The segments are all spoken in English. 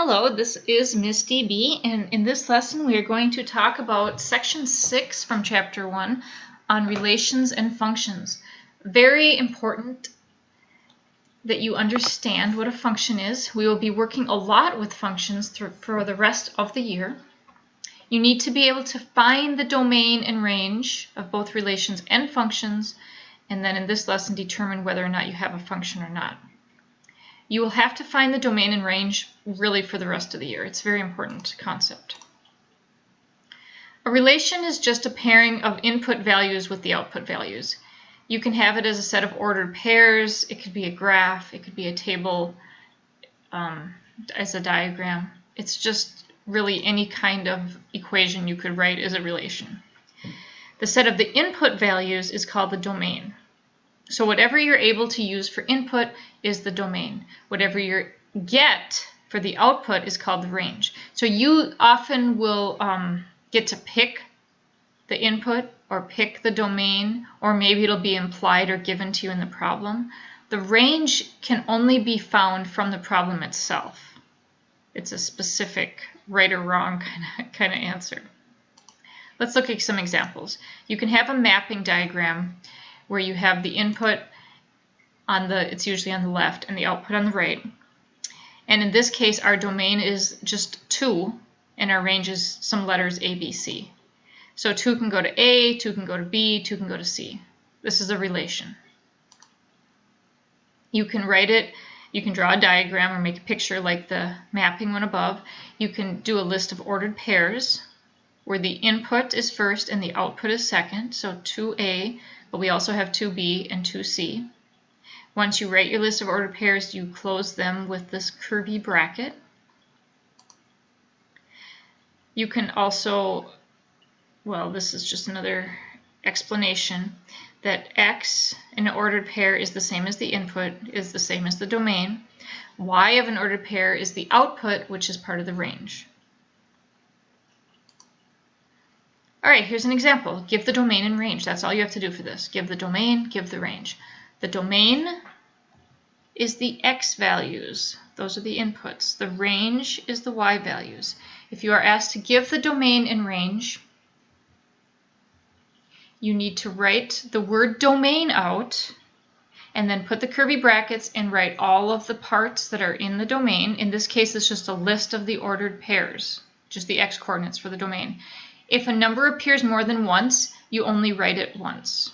Hello, this is Miss DB, and in this lesson we are going to talk about section 6 from chapter 1 on relations and functions. Very important that you understand what a function is. We will be working a lot with functions for the rest of the year. You need to be able to find the domain and range of both relations and functions, and then in this lesson determine whether or not you have a function or not. You will have to find the domain and range really for the rest of the year. It's a very important concept. A relation is just a pairing of input values with the output values. You can have it as a set of ordered pairs. It could be a graph. It could be a table as a diagram. It's just really any kind of equation you could write as a relation. The set of the input values is called the domain. So whatever you're able to use for input is the domain. Whatever you get for the output is called the range. So you often will get to pick the input or pick the domain, or maybe it'll be implied or given to you in the problem. The range can only be found from the problem itself. It's a specific right or wrong kind of answer. Let's look at some examples. You can have a mapping diagram where you have the input it's usually on the left, and the output on the right. And in this case, our domain is just 2, and our range is some letters A, B, C. So 2 can go to A, 2 can go to B, 2 can go to C. This is a relation. You can write it, you can draw a diagram or make a picture like the mapping one above. You can do a list of ordered pairs where the input is first and the output is second, so 2A, but we also have 2B and 2C. Once you write your list of ordered pairs, you close them with this curvy bracket. You can also, well, this is just another explanation, that X in an ordered pair is the same as the input, is the same as the domain. Y of an ordered pair is the output, which is part of the range. All right, here's an example. Give the domain and range. That's all you have to do for this. Give the domain, give the range. The domain is the X values. Those are the inputs. The range is the Y values. If you are asked to give the domain and range, you need to write the word domain out and then put the curvy brackets and write all of the parts that are in the domain. In this case, it's just a list of the ordered pairs, just the X coordinates for the domain. If a number appears more than once, you only write it once.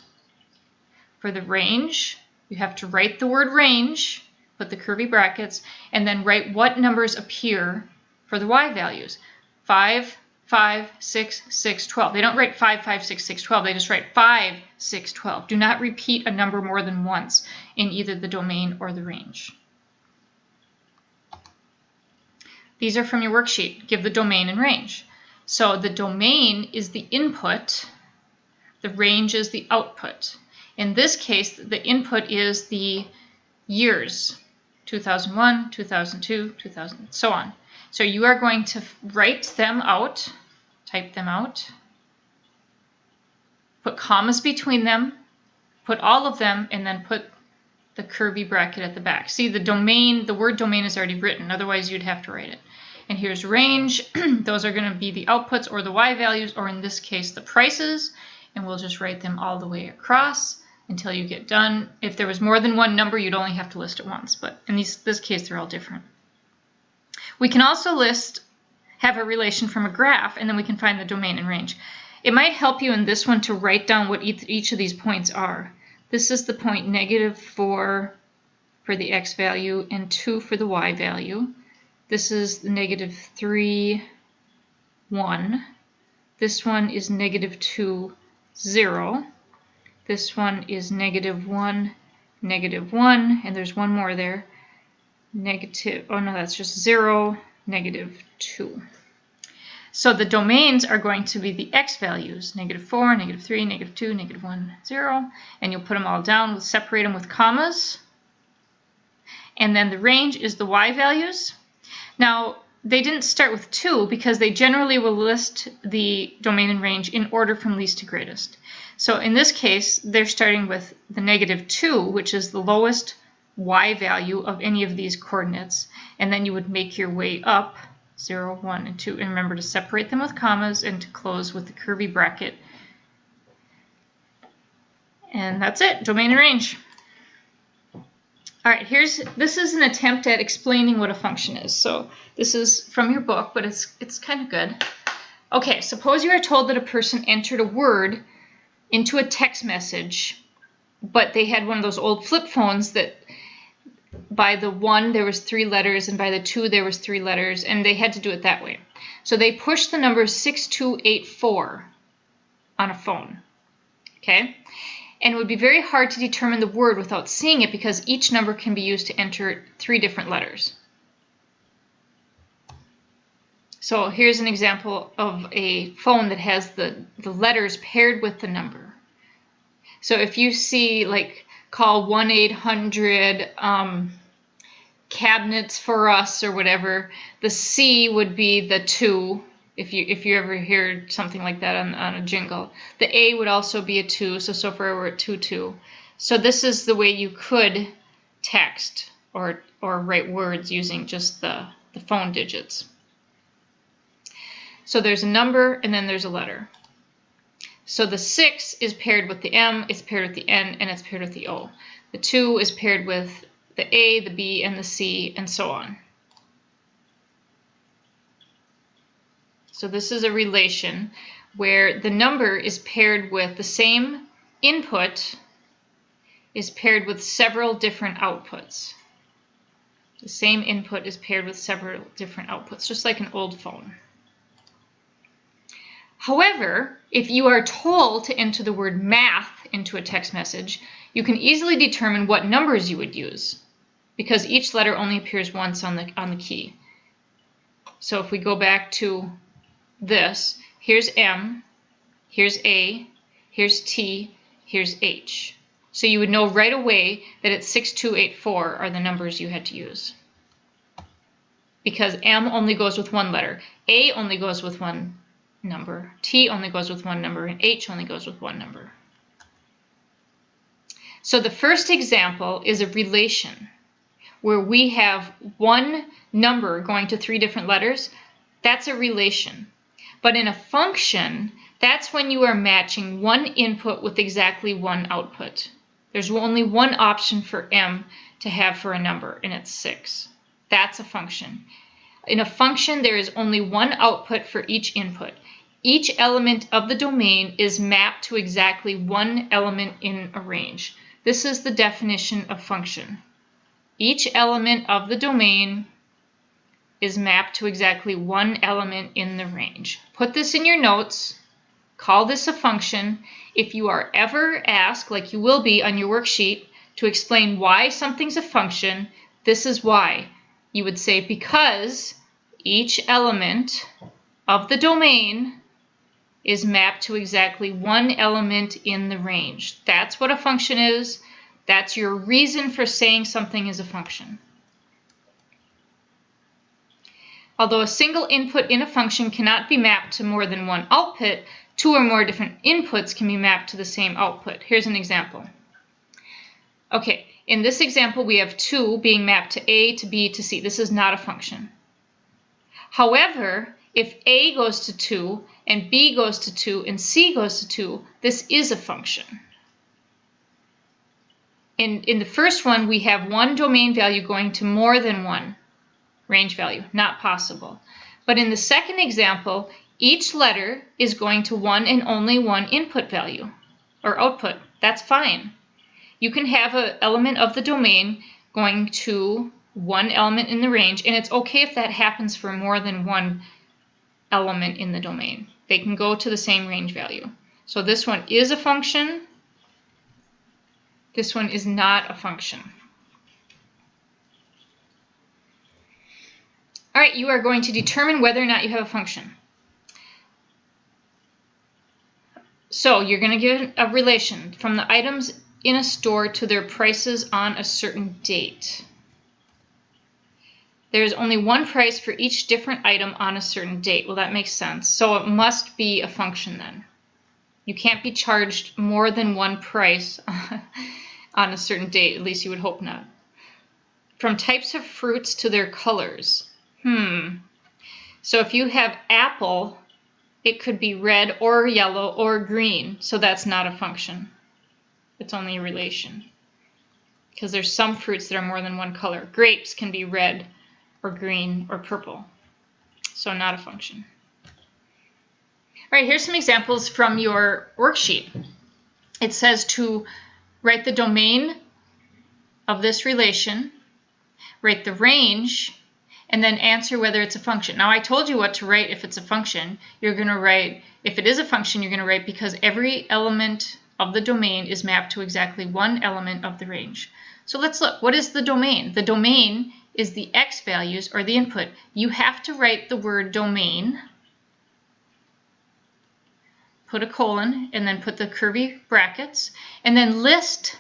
For the range, you have to write the word range, put the curvy brackets, and then write what numbers appear for the Y values. 5, 5, 6, 6, 12. They don't write 5, 5, 6, 6, 12. They just write 5, 6, 12. Do not repeat a number more than once in either the domain or the range. These are from your worksheet. Give the domain and range. So the domain is the input, the range is the output. In this case, the input is the years, 2001, 2002, 2000, so on. So you are going to write them out, type them out, put commas between them, put all of them, and then put the curvy bracket at the back. See, the domain, the word domain is already written, otherwise you'd have to write it. And here's range. Those are going to be the outputs or the Y values, or in this case, the prices. And we'll just write them all the way across until you get done. If there was more than one number, you'd only have to list it once. But in this case, they're all different. We can also have a relation from a graph, and then we can find the domain and range. It might help you in this one to write down what each of these points are. This is the point -4 for the X value and 2 for the Y value. This is the -3, 1. This one is -2, 0. This one is -1, -1, and there's one more there. Oh no, that's just 0, -2. So the domains are going to be the X values, -4, -3, -2, -1, 0, and you'll put them all down, separate them with commas. And then the range is the Y values. Now, they didn't start with 2 because they generally will list the domain and range in order from least to greatest. So in this case, they're starting with the -2, which is the lowest y value of any of these coordinates, and then you would make your way up 0, 1, and 2. And remember to separate them with commas and to close with the curvy bracket. And that's it, domain and range. All right, this is an attempt at explaining what a function is. So this is from your book, but it's kind of good. Okay, suppose you are told that a person entered a word into a text message, but they had one of those old flip phones that by the 1 there was 3 letters and by the 2 there was 3 letters, and they had to do it that way. So they pushed the number 6284 on a phone. Okay? And it would be very hard to determine the word without seeing it because each number can be used to enter 3 different letters. So here's an example of a phone that has the letters paired with the number. So if you see, like, call 1-800 cabinets for us or whatever, the C would be the 2. If you ever hear something like that on a jingle. The A would also be a 2, so far we're at 2-2. So this is the way you could text or write words using just the phone digits. So there's a number and then there's a letter. So the 6 is paired with the M, it's paired with the N, and it's paired with the O. The 2 is paired with the A, the B, and the C, and so on. So this is a relation where the number is paired with the same input is paired with several different outputs. The same input is paired with several different outputs, just like an old phone. However, if you are told to enter the word math into a text message, you can easily determine what numbers you would use because each letter only appears once on the key. So if we go back to this, here's M, here's A, here's T, here's H. So you would know right away that it's 6284 are the numbers you had to use. Because M only goes with one letter, A only goes with one number, T only goes with one number, and H only goes with one number. So the first example is a relation where we have one number going to 3 different letters. That's a relation. But in a function, that's when you are matching one input with exactly one output. There's only one option for M to have for a number, and it's 6. That's a function. In a function, there is only one output for each input. Each element of the domain is mapped to exactly one element in a range. This is the definition of function. Each element of the domain is mapped to exactly one element in the range. Put this in your notes. Call this a function. If you are ever asked, like you will be on your worksheet, to explain why something's a function, this is why. You would say because each element of the domain is mapped to exactly one element in the range. That's what a function is. That's your reason for saying something is a function. Although a single input in a function cannot be mapped to more than one output, 2 or more different inputs can be mapped to the same output. Here's an example. Okay, in this example we have 2 being mapped to A, to B, to C. This is not a function. However, if A goes to 2 and B goes to 2 and C goes to 2, this is a function. In the first one, we have one domain value going to more than one range value, not possible. But in the second example, each letter is going to one and only one input value or output. That's fine. You can have an element of the domain going to one element in the range, and it's okay if that happens for more than one element in the domain. They can go to the same range value. So this one is a function. This one is not a function. All right, you are going to determine whether or not you have a function. So you're going to give a relation from the items in a store to their prices on a certain date. There's only one price for each different item on a certain date. Well, that makes sense. So it must be a function then. You can't be charged more than one price on a certain date. At least you would hope not. from types of fruits to their colors. So if you have apple, it could be red or yellow or green. So that's not a function. It's only a relation. Because there's some fruits that are more than one color. Grapes can be red or green or purple. So not a function. All right, here's some examples from your worksheet. It says to write the domain of this relation, write the range, and then answer whether it's a function. Now I told you what to write if it's a function. You're going to write, if it is a function, you're going to write because every element of the domain is mapped to exactly one element of the range. So let's look. What is the domain? The domain is the x values, or the input. You have to write the word domain, put a colon, and then put the curvy brackets, and then list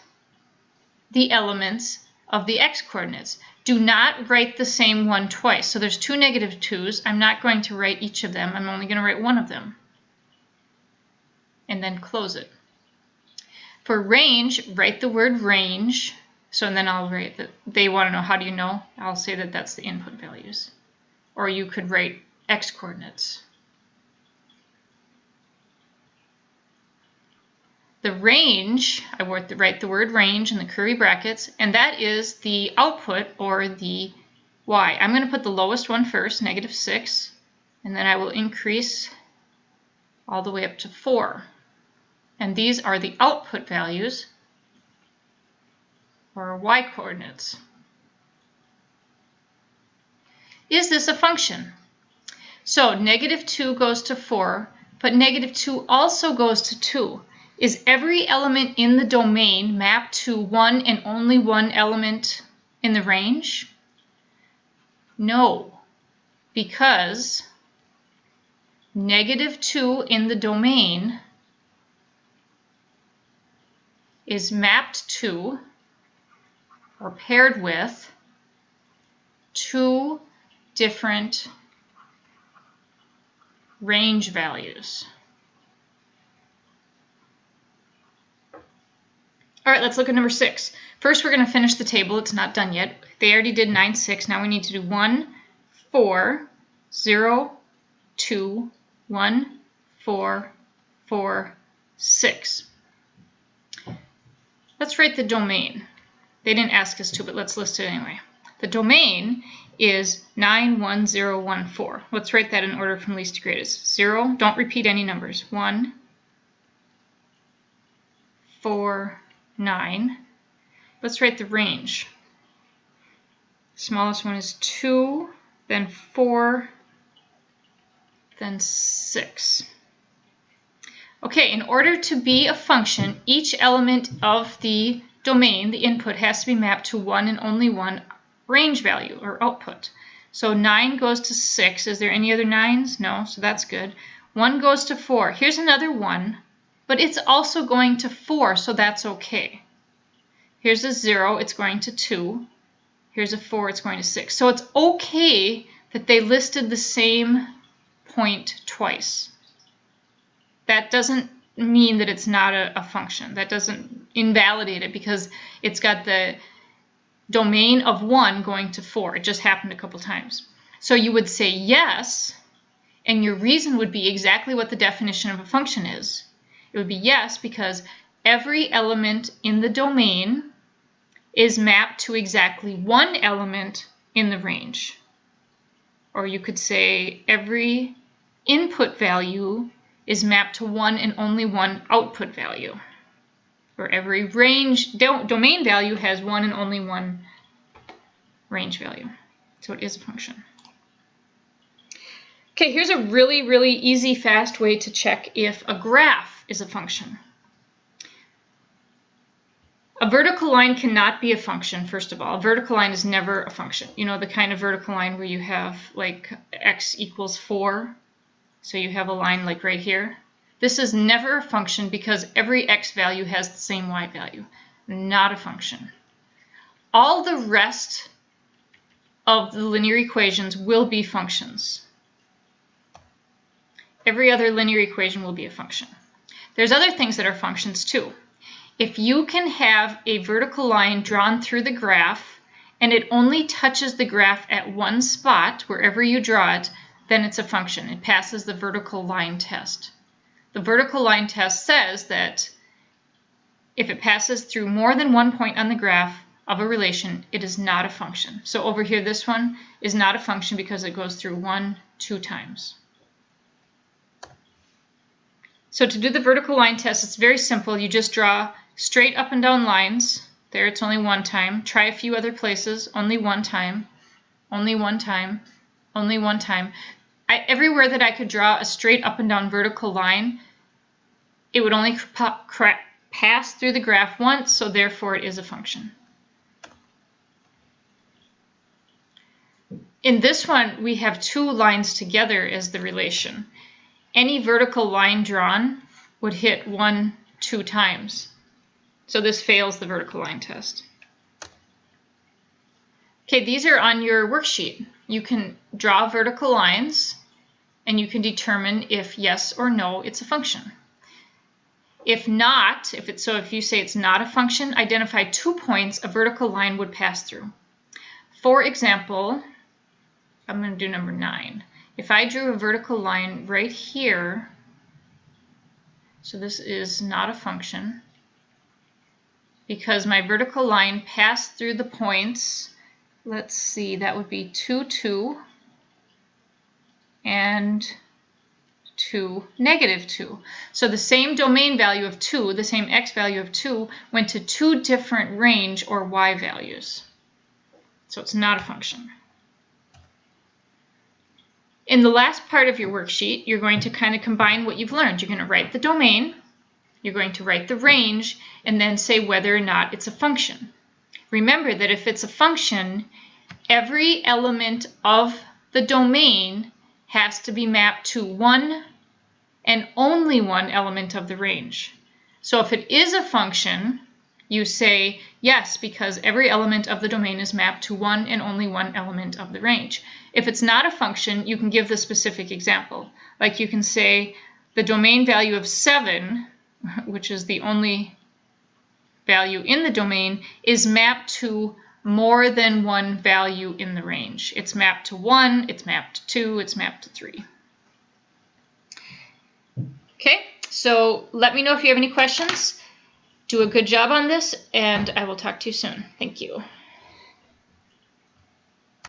the elements of the x coordinates. Do not write the same one twice. So there's two -2's. I'm not going to write each of them. I'm only going to write one of them. And then close it. For range, write the word range. So and then I'll write that. They want to know, how do you know? I'll say that that's the input values. Or you could write x coordinates. The range, I write the word range in the curly brackets, and that is the output, or the y. I'm going to put the lowest one first, -6, and then I will increase all the way up to 4. And these are the output values, or y coordinates. Is this a function? So -2 goes to 4, but -2 also goes to 2. Is every element in the domain mapped to one and only one element in the range? No, because -2 in the domain is mapped to, or paired with, two different range values. All right, let's look at number 6. First, we're going to finish the table. It's not done yet. They already did 9, 6. Now we need to do 1, 4, 0, 2, 1, 4, 4, 6. Let's write the domain. They didn't ask us to, but let's list it anyway. The domain is 9, 1, 0, 1, 4. Let's write that in order from least to greatest. 0, don't repeat any numbers. 1, 4, 9. Let's write the range. Smallest one is 2, then 4, then 6. Okay, in order to be a function, each element of the domain, the input, has to be mapped to one and only one range value, or output. So 9 goes to 6. Is there any other 9s? No, so that's good. 1 goes to 4. Here's another 1. But it's also going to 4, so that's okay. Here's a 0, it's going to 2. Here's a 4, it's going to 6. So it's okay that they listed the same point twice. That doesn't mean that it's not a function. That doesn't invalidate it because it's got the domain of 1 going to 4. It just happened a couple times. So you would say yes, and your reason would be exactly what the definition of a function is. It would be yes because every element in the domain is mapped to exactly one element in the range. Or you could say every input value is mapped to one and only one output value. Or every range domain value has one and only one range value. So it is a function. Okay, here's a really, really easy, fast way to check if a graph is a function. A vertical line cannot be a function, first of all. A vertical line is never a function. You know, the kind of vertical line where you have like x equals 4. So you have a line like right here. This is never a function because every x value has the same y value. Not a function. All the rest of the linear equations will be functions. Every other linear equation will be a function. There's other things that are functions too. If you can have a vertical line drawn through the graph and it only touches the graph at one spot, wherever you draw it, then it's a function. It passes the vertical line test. The vertical line test says that if it passes through more than one point on the graph of a relation, it is not a function. So over here, this one is not a function because it goes through 1, 2 times. So to do the vertical line test, it's very simple. You just draw straight up and down lines. There, it's only one time. Try a few other places. Only one time. Only one time. Only one time. Everywhere that I could draw a straight up and down vertical line, it would only pass through the graph once, so therefore it is a function. In this one, we have two lines together as the relation. Any vertical line drawn would hit 1, 2 times. So this fails the vertical line test. Okay, these are on your worksheet. You can draw vertical lines and you can determine if yes or no it's a function. If not, if you say it's not a function, identify 2 points a vertical line would pass through. For example, I'm going to do number 9. If I drew a vertical line right here, so this is not a function, because my vertical line passed through the points, let's see, that would be 2, 2, and 2, negative 2. So the same domain value of 2, the same x value of 2, went to 2 different range or y values. So it's not a function. In the last part of your worksheet, you're going to kind of combine what you've learned. You're going to write the domain, you're going to write the range, and then say whether or not it's a function. Remember that if it's a function, every element of the domain has to be mapped to one and only one element of the range. So if it is a function, you say yes, because every element of the domain is mapped to one and only one element of the range. If it's not a function, you can give the specific example. Like you can say the domain value of 7, which is the only value in the domain, is mapped to more than one value in the range. It's mapped to 1, it's mapped to 2, it's mapped to 3. Okay, so let me know if you have any questions. Do a good job on this, and I will talk to you soon. Thank you.